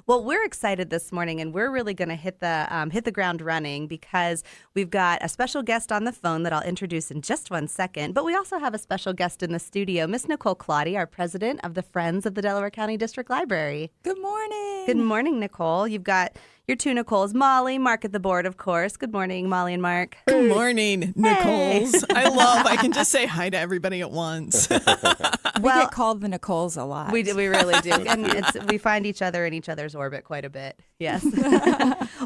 Well, we're excited this morning, and we're really going to hit the ground running because we've got a special guest on the phone that I'll introduce in just one second. But we also have a special guest in the studio, Miss Nichole Klatte, our president of the Friends of the Delaware County District Library. Good morning. Good morning, Nicole. You've got your two Nicoles, Molly, Mark at the board, of course. Good morning, Molly and Mark. Good morning, Nicoles. I can just say hi to everybody at once. We get called the Nicoles a lot. We really do. And we find each other in each other's orbit quite a bit. Yes.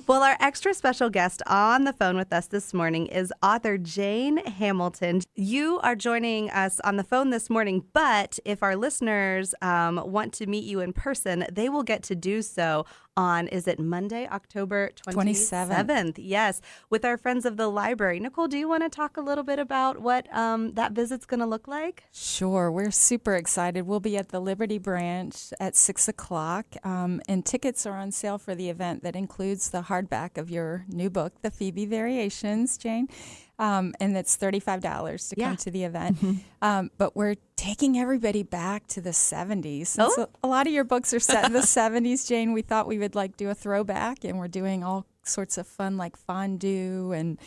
Well, our extra special guest on the phone with us this morning is author Jane Hamilton. You are joining us on the phone this morning, but if our listeners want to meet you in person, they will get to do so on, is it Monday, October 27th? Yes, with our Friends of the Library. Nicole, do you want to talk a little bit about what that visit's going to look like? Sure. We're super excited. We'll be at the Liberty Branch at 6 o'clock, and tickets are on sale for the event that includes the hardback of your new book, The Phoebe Variations, Jane. And it's $35 to come to the event. But we're taking everybody back to the 70s. Since a lot of your books are set in the 70s, Jane, we thought we would do a throwback, and we're doing all sorts of fun like fondue and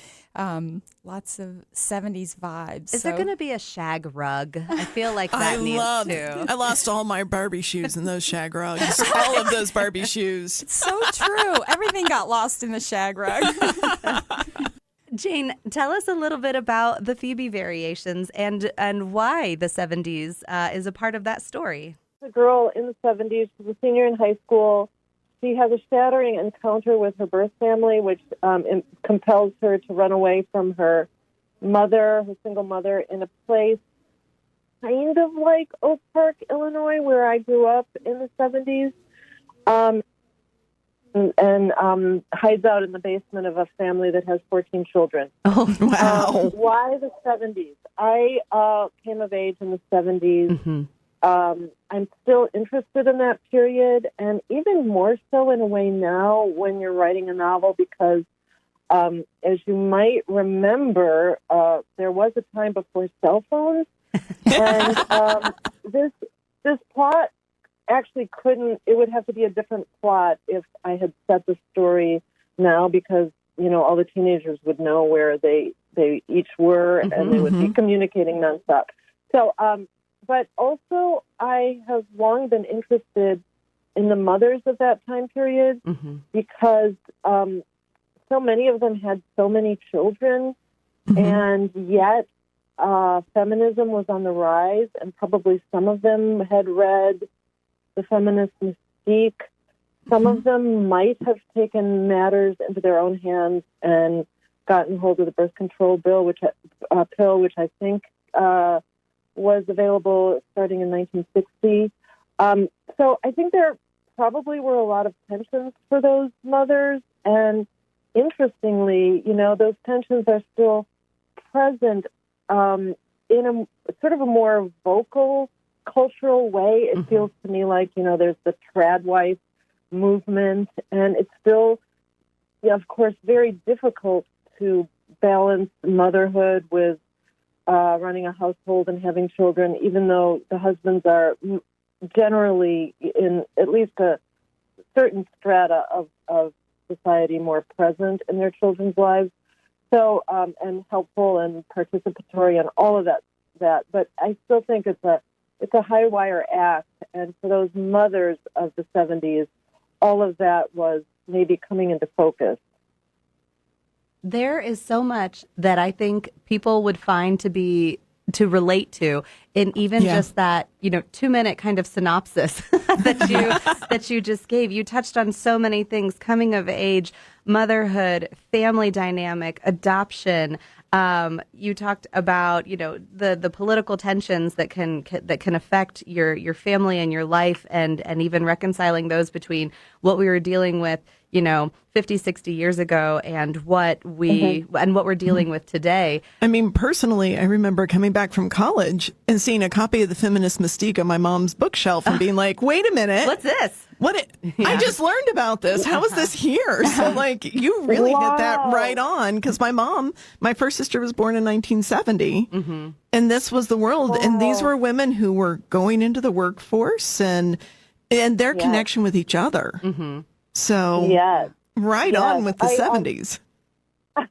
lots of 70s vibes. Is there going to be a shag rug? I feel like that needs to. I lost all my Barbie shoes in those shag rugs. All of those Barbie shoes. It's so true. Everything got lost in the shag rug. Jane, tell us a little bit about the Phoebe Variations and why the 70s is a part of that story. A girl in the 70s, she's a senior in high school. She has a shattering encounter with her birth family, which compels her to run away from her mother, her single mother, in a place kind of like Oak Park, Illinois, where I grew up in the 70s. And hides out in the basement of a family that has 14 children. Oh, wow. Why the 70s? I came of age in the 70s. Mm-hmm. I'm still interested in that period, and even more so in a way now when you're writing a novel, because as you might remember, there was a time before cell phones, and this plot actually it would have to be a different plot if I had set the story now, because, all the teenagers would know where they each were, and they would be communicating nonstop. So, but also I have long been interested in the mothers of that time period, because so many of them had so many children, and yet feminism was on the rise, and probably some of them had read the feminist mystique. Some of them might have taken matters into their own hands and gotten hold of the birth control pill, which I think was available starting in 1960. So I think there probably were a lot of tensions for those mothers, and interestingly, those tensions are still present in a sort of a more vocal cultural way. It feels to me like, there's the trad wife movement, and it's still, of course, very difficult to balance motherhood with running a household and having children, even though the husbands are generally, in at least a certain strata of society, more present in their children's lives. So, and helpful and participatory and all of that. But I still think it's a high wire act, and for those mothers of the 70s, all of that was maybe coming into focus. There is so much that I think people would find to relate to in even just that, 2-minute kind of synopsis that you just gave. You touched on so many things: coming of age, motherhood, family dynamic, adoption. You talked about, the political tensions that can affect your family and your life, and even reconciling those between what we were dealing with, 50, 60 years ago and what we're dealing with today. I mean, personally, I remember coming back from college and seeing a copy of The Feminist Mystique on my mom's bookshelf and being like, wait a minute. What's this? I just learned about this. How is this here? So, you really hit that right on, because my first sister was born in 1970, and this was the world. And these were women who were going into the workforce, and And their Yes. connection with each other. Mm-hmm. So, Yes. right Yes. on with the 70s.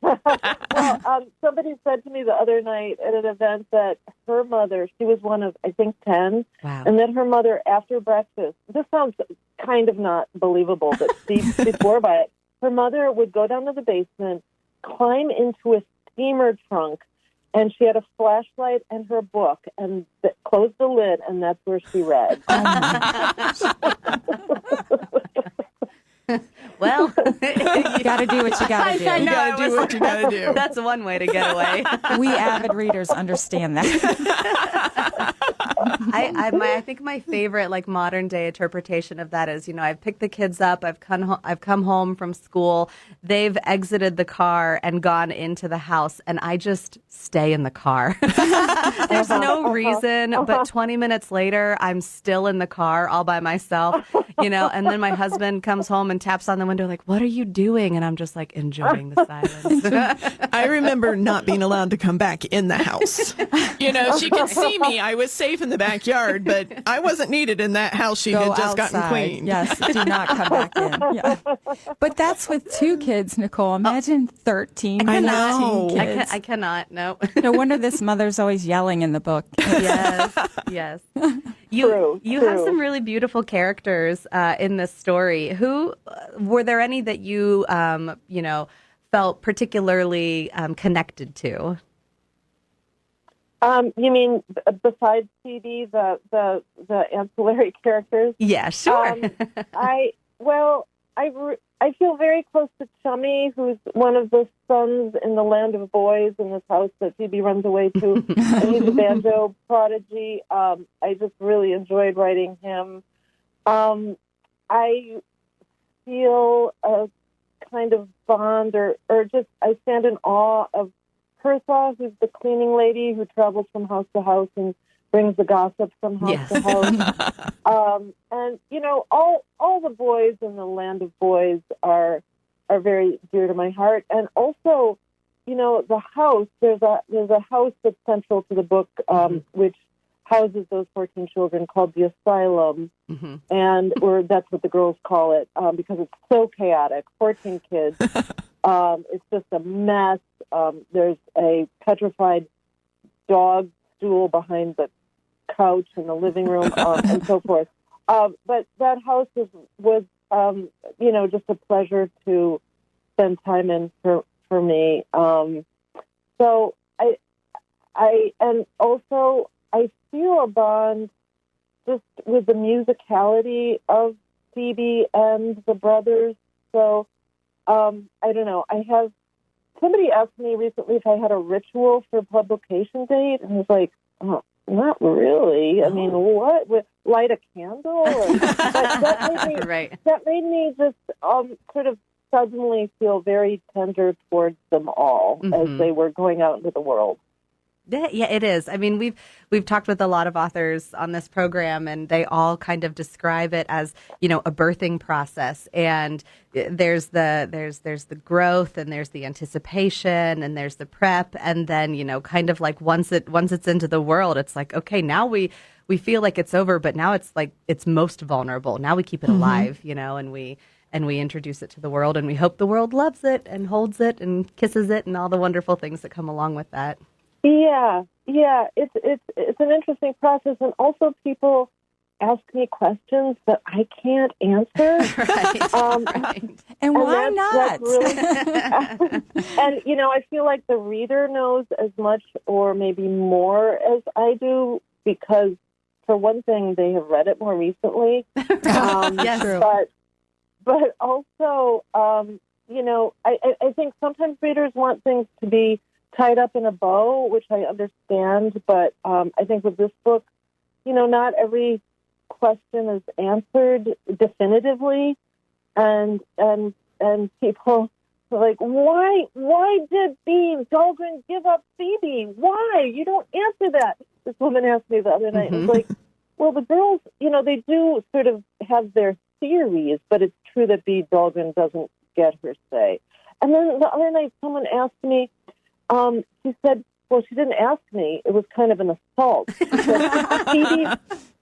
Well, somebody said to me the other night at an event that her mother, she was one of, I think, 10, Wow. and that her mother, after breakfast, this sounds kind of not believable, but she swore by it. Her mother would go down to the basement, climb into a steamer trunk, and she had a flashlight and her book, and closed the lid, and that's where she read. Well, You got to do what you got to do. I You know, got I to do was what you got to do. That's one way to get away. We avid readers understand that. I think my favorite like modern day interpretation of that is, I've picked the kids up, I've come home from school, they've exited the car and gone into the house, and I just stay in the car. There's no reason, but 20 minutes later, I'm still in the car all by myself, and then my husband comes home and taps on the window like, "What are you doing?" And I'm just like enjoying the silence. I remember not being allowed to come back in the house. She could see me. I was safe in the backyard, but I wasn't needed in that house she had just gotten cleaned. Yes, do not come back in. Yeah. But that's with 2 kids, Nicole. Imagine 13, I 14 know. kids. I cannot. No. No wonder this mother's always yelling in the book. Yes. You have some really beautiful characters in this story. Who were there any that you felt particularly connected to? You mean besides Phoebe, the ancillary characters? Yeah, sure. I feel very close to Chummy, who's one of the sons in the land of boys in this house that Phoebe runs away to. And he's a banjo prodigy. I just really enjoyed writing him. I feel a kind of bond or just I stand in awe of Hertha, who's the cleaning lady who travels from house to house and brings the gossip from house to house. And all the boys in the land of boys are very dear to my heart. And also, the house, there's a house that's central to the book, which houses those 14 children, called the asylum. And or that's what the girls call it, because it's so chaotic. 14 kids. It's just a mess. There's a petrified dog stool behind the couch in the living room, and so forth. But that house was just a pleasure to spend time in for me. So and also I feel a bond just with the musicality of Phoebe and the brothers. So I don't know. Somebody asked me recently if I had a ritual for publication date, and I was like, oh, not really. I mean, what? Light a candle? That made me just sort of suddenly feel very tender towards them all as they were going out into the world. Yeah, it is. I mean, we've talked with a lot of authors on this program, and they all kind of describe it as, a birthing process. And there's the growth, and there's the anticipation, and there's the prep, and then kind of like once it's into the world, it's like, okay, now we feel like it's over, but now it's like it's most vulnerable. Now we keep it alive, and we introduce it to the world, and we hope the world loves it and holds it and kisses it and all the wonderful things that come along with that. Yeah, it's an interesting process, and also people ask me questions that I can't answer. Right. And why not? Really, and I feel like the reader knows as much or maybe more as I do because, for one thing, they have read it more recently. Yes, true. But also, I think sometimes readers want things to be tied up in a bow, which I understand, but I think with this book, not every question is answered definitively, and people are like, why did Bean Dahlgren give up Phoebe? Why? You don't answer that. This woman asked me the other night, and it's like, well, the girls, they do sort of have their theories, but it's true that Bea Dahlgren doesn't get her say. And then the other night, someone asked me, she said, well, she didn't ask me. It was kind of an assault.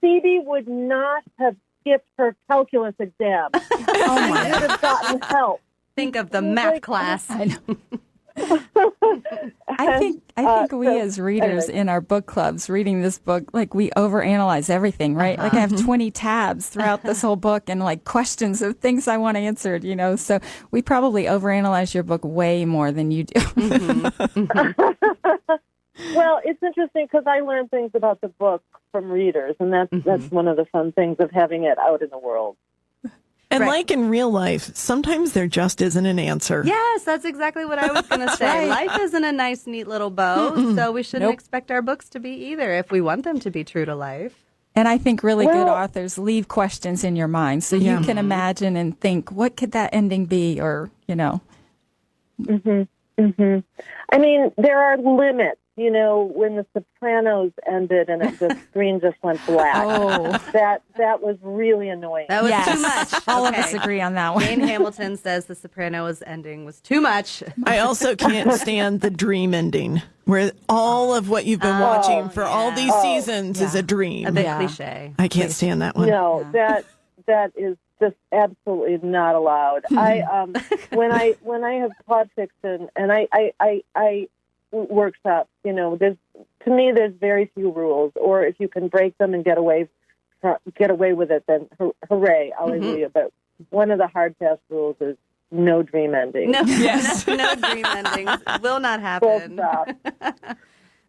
Phoebe would not have skipped her calculus exam. I would have gotten help. Think of the math class. I know. I think we as readers in our book clubs reading this book, like we overanalyze everything, right? Like I have 20 tabs throughout this whole book and like questions of things I want answered, so we probably overanalyze your book way more than you do. Well, it's interesting because I learn things about the book from readers, and that's one of the fun things of having it out in the world. And like in real life, sometimes there just isn't an answer. Yes, that's exactly what I was going to say. Life isn't a nice, neat little bow, so we shouldn't expect our books to be either if we want them to be true to life. And I think really good authors leave questions in your mind so you can imagine and think, what could that ending be? Or, I mean, there are limits. When The Sopranos ended and the screen just went black. Oh. That was really annoying. That was too much. All of us agree on that one. Jane Hamilton says The Sopranos ending was too much. I also can't stand the dream ending, where all of what you've been watching for all these seasons is a dream. A bit cliche. I can't stand that one. No, that is just absolutely not allowed. When I have taught fiction and I workshops, there's very few rules, or if you can break them and get away with it, then hooray, hallelujah. But one of the hard fast rules is no dream endings. No dream endings will not happen. Full stop.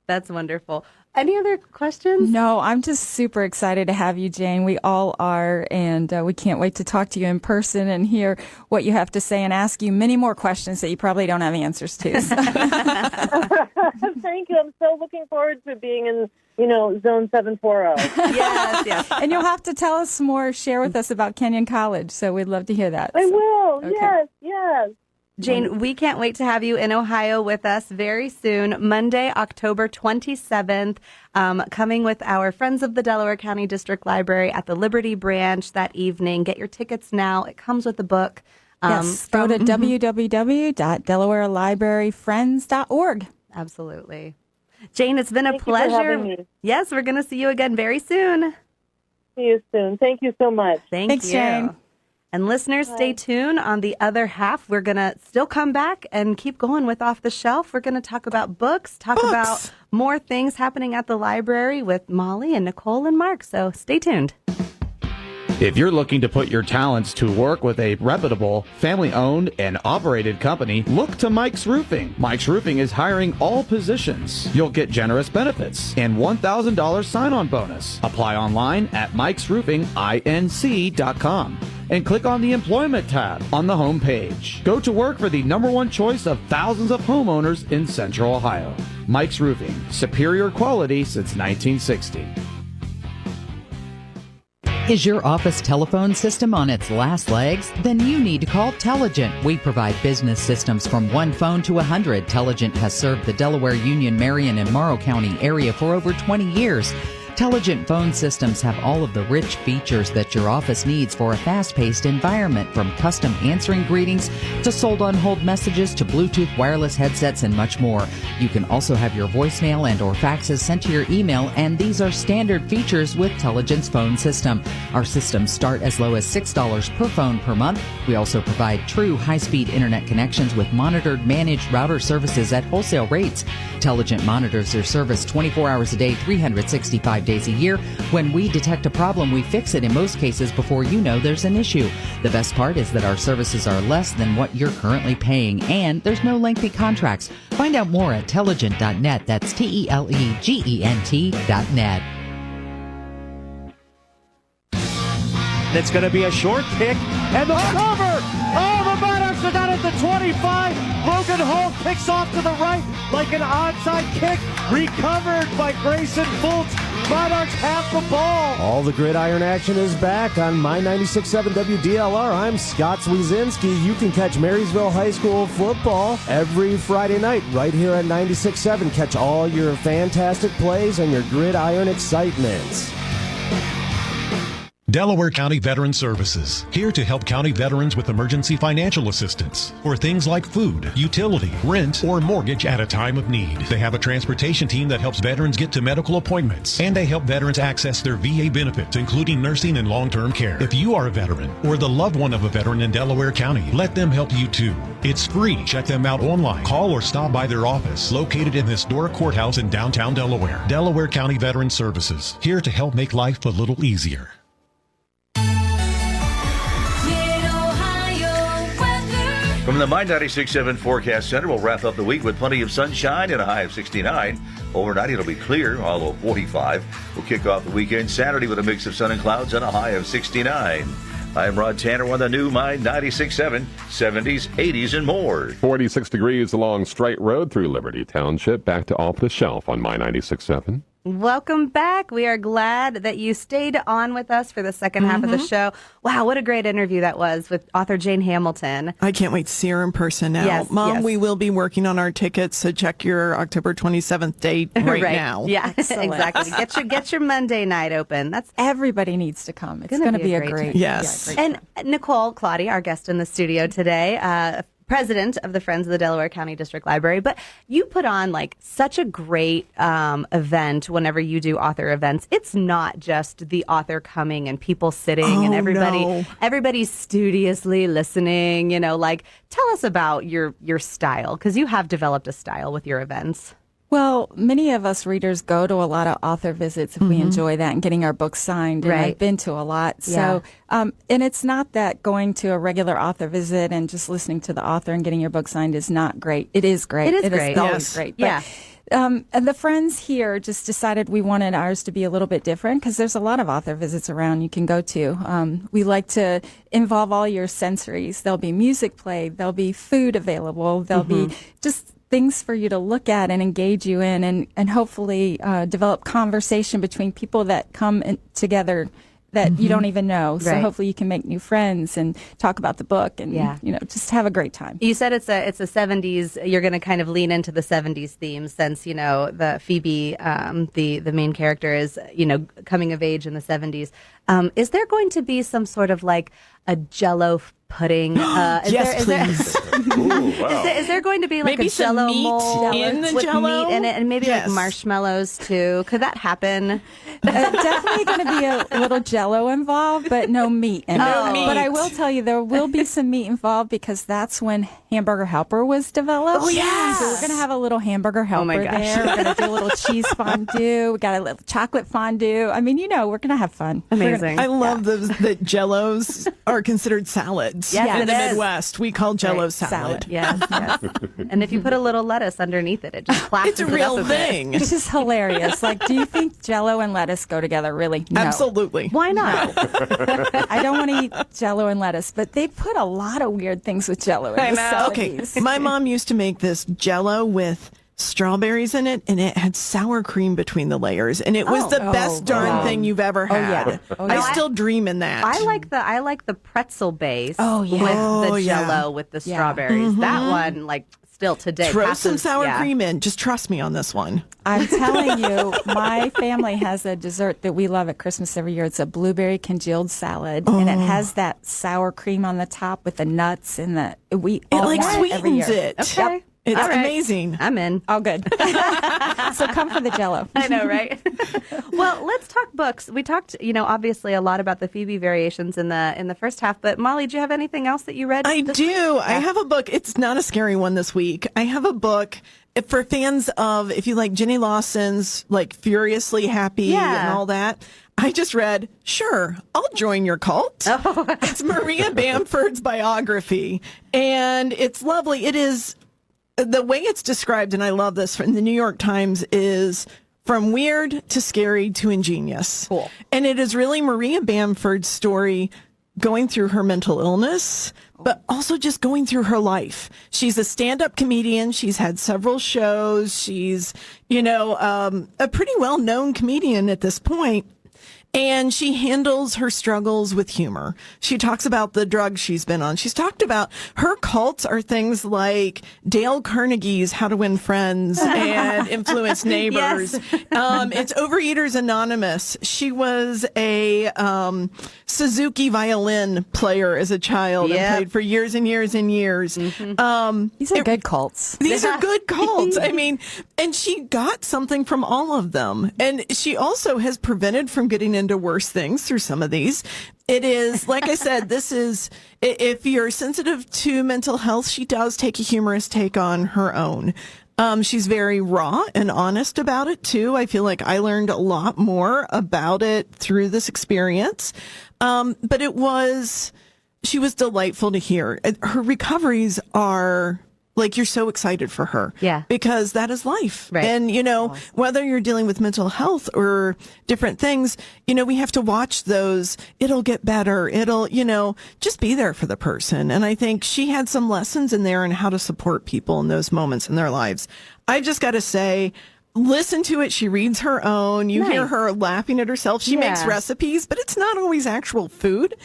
That's wonderful. Any other questions? No, I'm just super excited to have you, Jane. We all are, and we can't wait to talk to you in person and hear what you have to say and ask you many more questions that you probably don't have answers to. Thank you. I'm so looking forward to being in, Zone 740. Yes. And you'll have to tell us more, share with us about Kenyon College, so we'd love to hear that. I will. Okay. Yes. Jane, we can't wait to have you in Ohio with us very soon, Monday, October 27th, coming with our friends of the Delaware County District Library at the Liberty Branch that evening. Get your tickets now. It comes with the book. Yes, go to www.delawarelibraryfriends.org. Absolutely. Jane, it's been a Thank you for pleasure. having me. Yes, we're going to see you again very soon. See you soon. Thank you so much. Thanks, you. Jane. And listeners, stay tuned. On the other half, we're going to still come back and keep going with Off the Shelf. We're going to talk about books, about more things happening at the library with Molly and Nicole and Mark. So stay tuned. If you're looking to put your talents to work with a reputable, family-owned and operated company, look to Mike's Roofing. Mike's Roofing is hiring all positions. You'll get generous benefits and $1,000 sign-on bonus. Apply online at mikesroofinginc.com and click on the Employment tab on the home page. Go to work for the #1 choice of thousands of homeowners in Central Ohio. Mike's Roofing, superior quality since 1960. Is your office telephone system on its last legs? Then you need to call Telligent. We provide business systems from one phone to 100. Telligent has served the Delaware, Union, Marion, and Morrow County area for over 20 years. Telligent phone systems have all of the rich features that your office needs for a fast-paced environment, from custom answering greetings to sold-on-hold messages to Bluetooth wireless headsets and much more. You can also have your voicemail and or faxes sent to your email, and these are standard features with Telligent's phone system. Our systems start as low as $6 per phone per month. We also provide true high-speed internet connections with monitored managed router services at wholesale rates. Telligent monitors their service 24 hours a day, 365 days a year. When we detect a problem, we fix it in most cases before you know there's an issue. The best part is that our services are less than what you're currently paying, and there's no lengthy contracts. Find out more at telligent.net. That's TELEGENT.net. It's going to be a short kick, and the cover! Oh, the Monarchs are down at the 25. Logan Hall kicks off to the right like an onside kick. Recovered by Grayson Fultz. Monarchs have the ball. All the gridiron action is back on My 96.7 WDLR. I'm Scott Swezinski. You can catch Marysville High School football every Friday night right here at 96.7. Catch all your fantastic plays and your gridiron excitements. Delaware County Veteran Services, here to help county veterans with emergency financial assistance for things like food, utility, rent, or mortgage at a time of need. They have a transportation team that helps veterans get to medical appointments, and they help veterans access their VA benefits, including nursing and long-term care. If you are a veteran or the loved one of a veteran in Delaware County, let them help you too. It's free. Check them out online. Call or stop by their office, located in the historic courthouse in downtown Delaware. Delaware County Veteran Services, here to help make life a little easier. From the My 96.7 Forecast Center, we'll wrap up the week with plenty of sunshine and a high of 69. Overnight, it'll be clear, although 45. We'll kick off the weekend Saturday with a mix of sun and clouds and a high of 69. I'm Rod Tanner on the new My 96.7, 70s, 80s, and more. 46 degrees along Straight Road through Liberty Township. Back to Off the Shelf on My 96.7. Welcome back. We are glad that you stayed on with us for the second half of the show. Wow, what a great interview that was with author Jane Hamilton. I can't wait to see her in person now. Yes, Mom, yes. we will be working on our tickets, so check your October 27th date right now. Yeah, exactly. Get your Monday night open. That's Everybody needs to come. It's going to be a great Yes. Yeah, great and Nichole Klatte, our guest in the studio today, president of the Friends of the Delaware County District Library. But you put on like such a great event whenever you do author events. It's not just the author coming and people sitting and everybody's studiously listening. You know, like tell us about your style, because you have developed a style with your events. Well, many of us readers go to a lot of author visits if we enjoy that and getting our books signed. And I've been to a lot. So, and it's not that going to a regular author visit and just listening to the author and getting your book signed is not great. It is great. It is great. It's always great. But, and the friends here just decided we wanted ours to be a little bit different because there's a lot of author visits around you can go to. We like to involve all your sensories. There'll be music played. There'll be food available. There'll be just things for you to look at and engage you in and hopefully develop conversation between people that come together that you don't even know. So hopefully you can make new friends and talk about the book and, you know, just have a great time. You said it's a 70s, you're going to kind of lean into the 70s theme since, you know, the Phoebe, the main character is, you know, coming of age in the 70s. Is there going to be some sort of like a Jell-O pudding? Yes, please. Ooh, wow. Is there going to be like Maybe a Jell-O some meat mold in the with Jell-O? meat in it, and maybe like marshmallows too? Could that happen? Definitely going to be a little Jell-O involved, but no meat in it. No meat. But I will tell you, there will be some meat involved because that's when Hamburger Helper was developed. Oh, yes. So we're going to have a little Hamburger Helper my gosh. there. We're going to do a little cheese fondue. We got a little chocolate fondue. I mean, you know, we're going to have fun. Amazing. I love those that Jell-Os are considered salads. Yes, in the it is. Midwest, we call Jell-O salad. Yes. And if you put a little lettuce underneath it, it just classes It's a real it up a bit. thing. Which is hilarious. Like, do you think Jell-O and lettuce go together? Really? No. Absolutely. Why not? I don't want to eat Jell-O and lettuce, but they put a lot of weird things with Jell-O in the 70s. Okay, my mom used to make this Jell-O with strawberries in it, and it had sour cream between the layers, and it was the best darn thing you've ever had. I still dream in that. I like the pretzel base with yeah. the Jell-O with the strawberries. That one, like, still today. Throw some sour cream in. Just trust me on this one. I'm telling you, my family has a dessert that we love at Christmas every year. It's a blueberry congealed salad, and it has that sour cream on the top with the nuts and the It like sweetens it. Okay. Yep. It's amazing. I'm in. Oh, good. So come for the Jell-O. I know, right? Well, let's talk books. We talked, you know, obviously a lot about the Phoebe Variations in the first half. But Molly, do you have anything else that you read? I do. I have a book. It's not a scary one this week. I have a book for fans of, if you like Jenny Lawson's, like Furiously Happy and all that. I just read, sure, I'll join your cult. It's Maria Bamford's biography, and it's lovely. It is. The way it's described, and I love this from the New York Times, is from weird to scary to ingenious. Cool. And it is really Maria Bamford's story going through her mental illness, but also just going through her life. She's a stand-up comedian. She's had several shows. She's, you know, a pretty well-known comedian at this point. And she handles her struggles with humor. She talks about the drugs she's been on. She's talked about her cults are things like Dale Carnegie's How to Win Friends and Influence Neighbors. It's Overeaters Anonymous. She was a Suzuki violin player as a child and played for years and years and years. These are good cults. These are good cults. I mean, and she got something from all of them. And she also has prevented from getting into worse things through some of these. It is, like I said, this is, if you're sensitive to mental health, she does take a humorous take on her own. She's very raw and honest about it too. I feel like I learned a lot more about it through this experience. But she was delightful to hear. Her recoveries are like, you're so excited for her. Yeah. Because that is life. Right. And, whether you're dealing with mental health or different things, we have to watch those. It'll get better. It'll, just be there for the person. And I think she had some lessons in there on how to support people in those moments in their lives. I just got to say, listen to it. She reads her own. You hear her laughing at herself. She makes recipes, but it's not always actual food.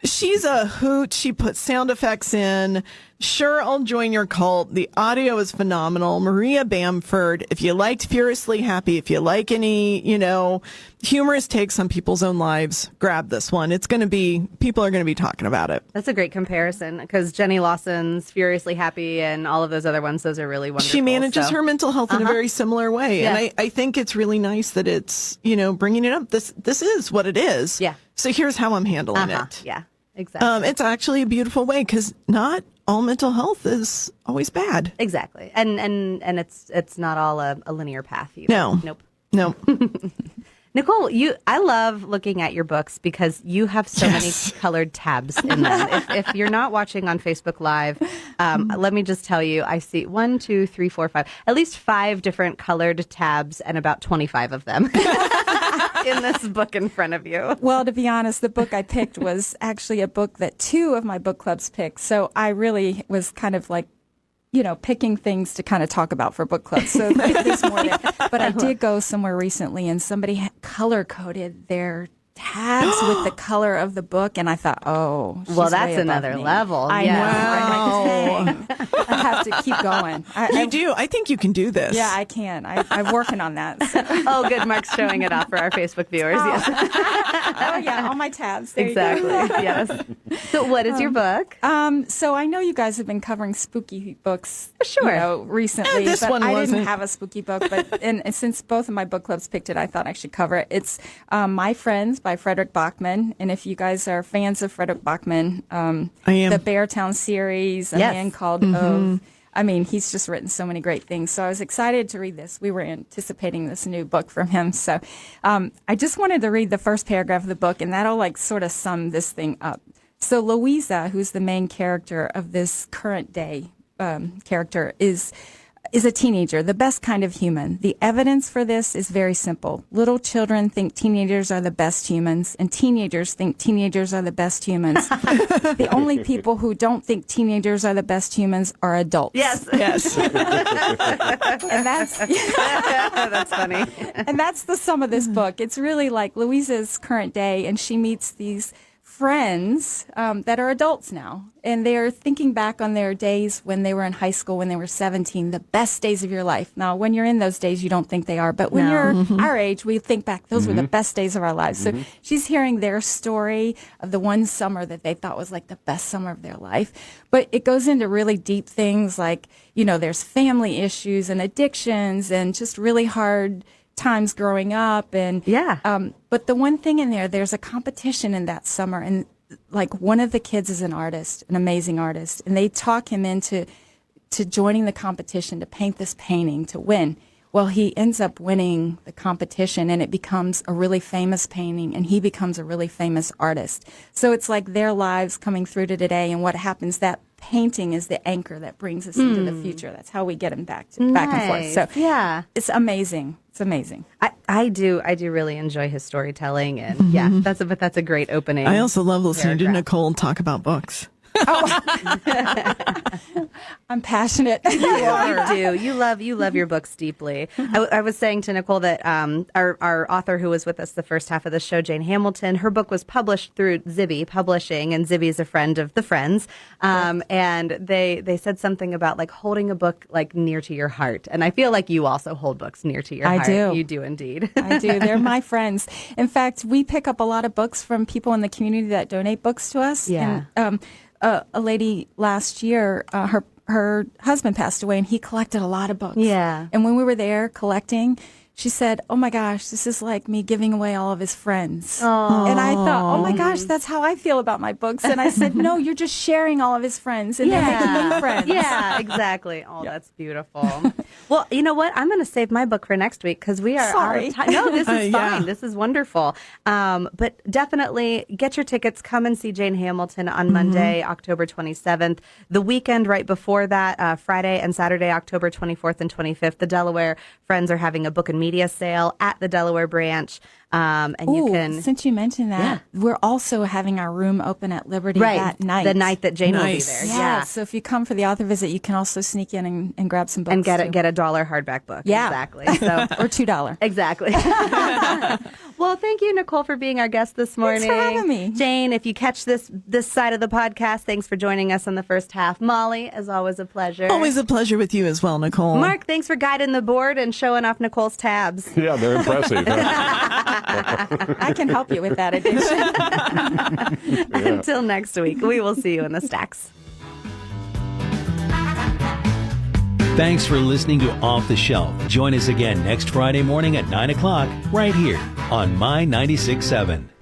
She's a hoot. She puts sound effects in. Sure, I'll join your cult. The audio is phenomenal. Maria Bamford. If you liked Furiously Happy, if you like any, humorous takes on people's own lives, grab this one. People are going to be talking about it. That's a great comparison because Jenny Lawson's Furiously Happy and all of those other ones, those are really wonderful. She manages her mental health in a very similar way. Yeah. And I think it's really nice that it's, bringing it up. This is what it is. Yeah. So here's how I'm handling it. Yeah, exactly. It's actually a beautiful way because not all mental health is always bad. Exactly. And it's not all a linear path either. No. Nope. Nicole, I love looking at your books because you have so many colored tabs in them. If you're not watching on Facebook Live, let me just tell you, I see 1, 2, 3, 4, 5, at least 5 different colored tabs and about 25 of them in this book in front of you. Well, to be honest, the book I picked was actually a book that 2 of my book clubs picked. So I really was kind of like, picking things to kind of talk about for book clubs. So there's more there. But I did go somewhere recently and somebody color coded their tabs with the color of the book, and I thought, well, that's another level. I know. I have to keep going. I think you can do this. Yeah, I can. I'm working on that. So. Oh, good. Mark's showing it off for our Facebook viewers. Yes. Yeah, all my tabs. There exactly. Yes. So, what is your book? So I know you guys have been covering spooky books, recently. This one I wasn't. didn't have a spooky book, but and since both of my book clubs picked it, I thought I should cover it. It's My Friends by Fredrik Backman, and if you guys are fans of Fredrik Backman, I am. The Beartown series, A Man Called Ove. I mean, he's just written so many great things. So I was excited to read this. We were anticipating this new book from him. So I just wanted to read the first paragraph of the book, and that'll sort of sum this thing up. So Louisa, who's the main character of this current day character, is a teenager, the best kind of human. The evidence for this is very simple. Little children think teenagers are the best humans, and teenagers think teenagers are the best humans. The only people who don't think teenagers are the best humans are adults. Yes. And that's funny. And that's the sum of this book. It's really like Louisa's current day, and she meets these friends that are adults now, and they're thinking back on their days when they were in high school, when they were 17, the best days of your life. Now, when you're in those days, you don't think they are, but when you're our age, we think back, those were the best days of our lives. So she's hearing their story of the one summer that they thought was like the best summer of their life. But it goes into really deep things like, there's family issues and addictions and just really hard times growing up, and but the one thing in there's a competition in that summer, and one of the kids is an artist, an amazing artist, and they talk him into joining the competition to paint this painting to win. Well, he ends up winning the competition, and it becomes a really famous painting, and he becomes a really famous artist. So it's like their lives coming through to today, and what happens, that painting is the anchor that brings us into the future. That's how we get him back and forth. So it's amazing. It's amazing. I do really enjoy his storytelling, and that's a great opening. I also love listening to Nicole talk about books. I'm passionate. You do. You love your books deeply. I was saying to Nicole that our author who was with us the first half of the show, Jane Hamilton, her book was published through Zibby Publishing, and Zibby is a friend of the Friends. And they said something about like holding a book like near to your heart. And I feel like you also hold books near to your heart. I do. You do indeed. I do. They're my friends. In fact, we pick up a lot of books from people in the community that donate books to us. Yeah. And a lady last year, her husband passed away, and he collected a lot of books. Yeah. And when we were there collecting, she said, "Oh my gosh, this is like me giving away all of his friends." Aww. And I thought, "Oh my gosh, that's how I feel about my books." And I said, "No, you're just sharing all of his friends, and they're making new friends." Yeah, exactly. Oh, that's beautiful. Well, you know what? I'm going to save my book for next week because we are out of time. No, this is fine. This is wonderful. But definitely get your tickets. Come and see Jane Hamilton on Monday, October 27th. The weekend right before that, Friday and Saturday, October 24th and 25th, the Delaware Friends are having a book and media sale at the Delaware branch. And you can. Since you mentioned that, we're also having our room open at Liberty that night. The night that Jane will be there. Yeah. So if you come for the author visit, you can also sneak in and grab some books. And get a $1 hardback book. Yeah. Exactly. So or $2. Exactly. Well, thank you, Nicole, for being our guest this morning. Thanks for having me. Jane, if you catch this side of the podcast, thanks for joining us on the first half. Molly, as always, a pleasure. Always a pleasure with you as well, Nicole. Mark, thanks for guiding the board and showing off Nicole's tabs. Yeah, they're impressive. I can help you with that addiction. Until next week, we will see you in the stacks. Thanks for listening to Off the Shelf. Join us again next Friday morning at 9 o'clock right here on My 96.7.